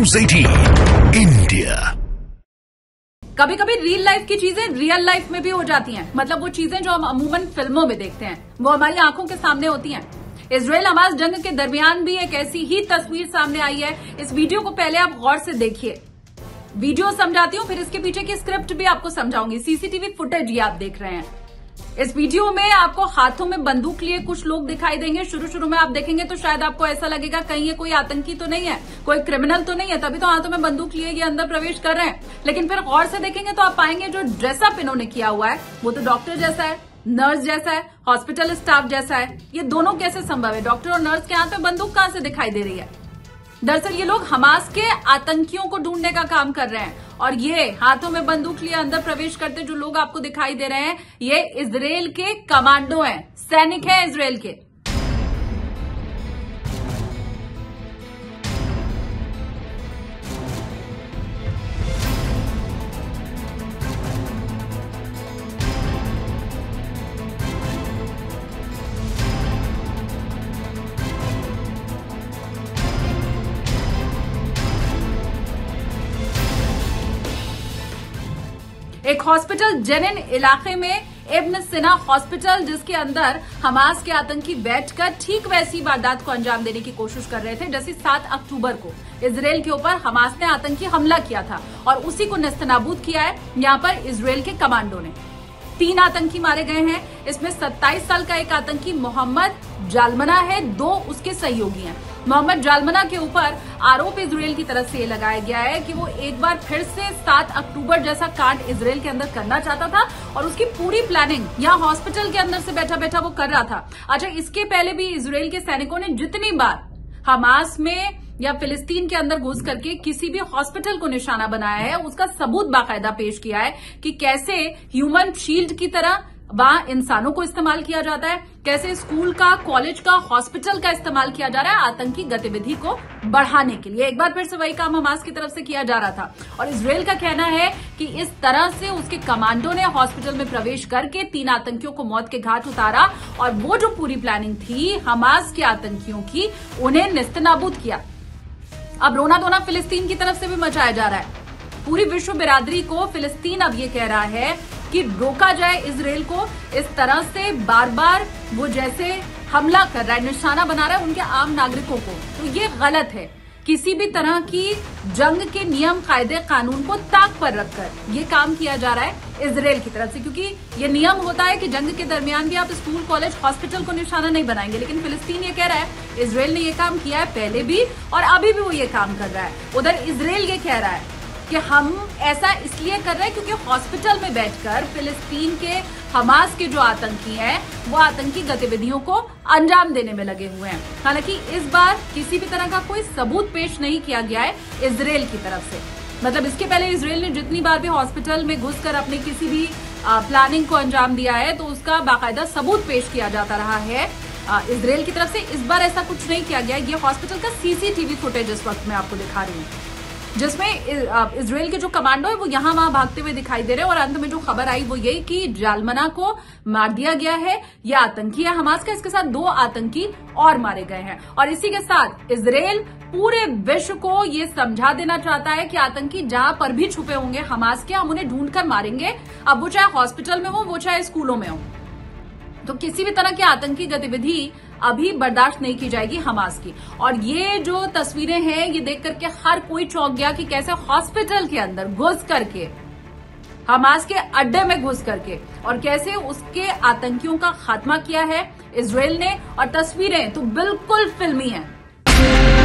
News 18 India. कभी कभी real life की चीजें रियल लाइफ में भी हो जाती हैं। मतलब वो चीजें जो हम अमूमन फिल्मों में देखते हैं वो हमारी आंखों के सामने होती हैं। इजराइल हमास जंग के दरमियान भी एक ऐसी ही तस्वीर सामने आई है। इस वीडियो को पहले आप गौर से देखिए। वीडियो समझाती हूँ, फिर इसके पीछे की स्क्रिप्ट भी आपको समझाऊंगी। सीसीटीवी फुटेज ये आप देख रहे हैं। इस वीडियो में आपको हाथों में बंदूक लिए कुछ लोग दिखाई देंगे। शुरू में आप देखेंगे तो शायद आपको ऐसा लगेगा कहीं ये कोई आतंकी तो नहीं है, कोई क्रिमिनल तो नहीं है, तभी तो हाथों में बंदूक लिए ये अंदर प्रवेश कर रहे हैं। लेकिन फिर गौर से देखेंगे तो आप पाएंगे जो ड्रेसअप इन्होंने किया हुआ है वो तो डॉक्टर जैसा है, नर्स जैसा है, हॉस्पिटल स्टाफ जैसा है। ये दोनों कैसे संभव है? डॉक्टर और नर्स के हाथ में बंदूक कहां से दिखाई दे रही है? दरअसल ये लोग हमास के आतंकियों को ढूंढने का काम कर रहे हैं और ये हाथों में बंदूक लिए अंदर प्रवेश करते जो लोग आपको दिखाई दे रहे हैं ये इजराइल के कमांडो हैं, सैनिक हैं इजराइल के। एक हॉस्पिटल जेनिन इलाके में इब्न सिना हॉस्पिटल, जिसके अंदर हमास के आतंकी बैठकर ठीक वैसी वारदात को अंजाम देने की कोशिश कर रहे थे जैसे 7 अक्टूबर को इजराइल के ऊपर हमास ने आतंकी हमला किया था और उसी को नेस्तनाबूद किया है यहाँ पर इजराइल के कमांडो ने। 3 आतंकी मारे गए हैं। इसमें 27 साल का एक आतंकी मोहम्मद जालमना है, 2 उसके सहयोगी हैं। मोहम्मद जालमना के ऊपर आरोप इजराइल की तरफ से ये लगाया गया है कि वो एक बार फिर से 7 अक्टूबर जैसा कांड इजराइल के अंदर करना चाहता था और उसकी पूरी प्लानिंग यहाँ हॉस्पिटल के अंदर से बैठा बैठा वो कर रहा था। अच्छा, इसके पहले भी इजराइल के सैनिकों ने जितनी बार हमास में या फिलिस्तीन के अंदर घुस करके किसी भी हॉस्पिटल को निशाना बनाया है उसका सबूत बाकायदा पेश किया है कि कैसे ह्यूमन शील्ड की तरह वहां इंसानों को इस्तेमाल किया जाता है, कैसे स्कूल का, कॉलेज का, हॉस्पिटल का इस्तेमाल किया जा रहा है आतंकी गतिविधि को बढ़ाने के लिए। एक बार फिर से वही काम हमास की तरफ से किया जा रहा था और इजराइल का कहना है कि इस तरह से उसके कमांडो ने हॉस्पिटल में प्रवेश करके 3 आतंकियों को मौत के घाट उतारा और वो जो पूरी प्लानिंग थी हमास के आतंकियों की उन्हें नेस्तनाबूद किया। अब रोना धोना फिलिस्तीन की तरफ से भी मचाया जा रहा है। पूरी विश्व बिरादरी को फिलिस्तीन अब ये कह रहा है कि रोका जाए इजराइल को। इस तरह से बार बार वो जैसे हमला कर रहा है, निशाना बना रहा है उनके आम नागरिकों को, तो ये गलत है। किसी भी तरह की जंग के नियम, कायदे, कानून को ताक पर रखकर ये काम किया जा रहा है इजराइल की तरफ से, क्योंकि ये नियम होता है कि जंग के दरमियान भी आप स्कूल, कॉलेज, हॉस्पिटल को निशाना नहीं बनाएंगे। लेकिन फिलिस्तीन ये कह रहा है इजराइल ने ये काम किया है पहले भी और अभी भी वो ये काम कर रहा है। उधर इजराइल ये कह रहा है कि हम ऐसा इसलिए कर रहे हैं क्योंकि हॉस्पिटल में बैठकर फिलिस्तीन के हमास के जो आतंकी हैं वो आतंकी गतिविधियों को अंजाम देने में लगे हुए हैं। हालांकि इस बार किसी भी तरह का कोई सबूत पेश नहीं किया गया है इजराइल की तरफ से। मतलब इसके पहले इजराइल ने जितनी बार भी हॉस्पिटल में घुसकर अपनी किसी भी प्लानिंग को अंजाम दिया है तो उसका बाकायदा सबूत पेश किया जाता रहा है इजराइल की तरफ से। इस बार ऐसा कुछ नहीं किया गया। ये हॉस्पिटल का सीसीटीवी फुटेज इस वक्त मैं आपको दिखा रही हूँ जिसमें इजराइल के जो कमांडो है वो यहाँ वहां भागते हुए दिखाई दे रहे हैं और अंत में जो खबर आई वो यही कि जालमना को मार दिया गया है। ये आतंकी है हमास का, इसके साथ 2 आतंकी और मारे गए हैं। और इसी के साथ इजराइल पूरे विश्व को ये समझा देना चाहता है कि आतंकी जहां पर भी छुपे होंगे हमास के, हम उन्हें ढूंढकर मारेंगे। अब वो चाहे हॉस्पिटल में हो, वो चाहे स्कूलों में हो, तो किसी भी तरह की आतंकी गतिविधि अभी बर्दाश्त नहीं की जाएगी हमास की। और ये जो तस्वीरें हैं ये देख करके हर कोई चौंक गया कि कैसे हॉस्पिटल के अंदर घुस करके, हमास के अड्डे में घुस करके और कैसे उसके आतंकियों का खात्मा किया है इजराइल ने। और तस्वीरें तो बिल्कुल फिल्मी हैं।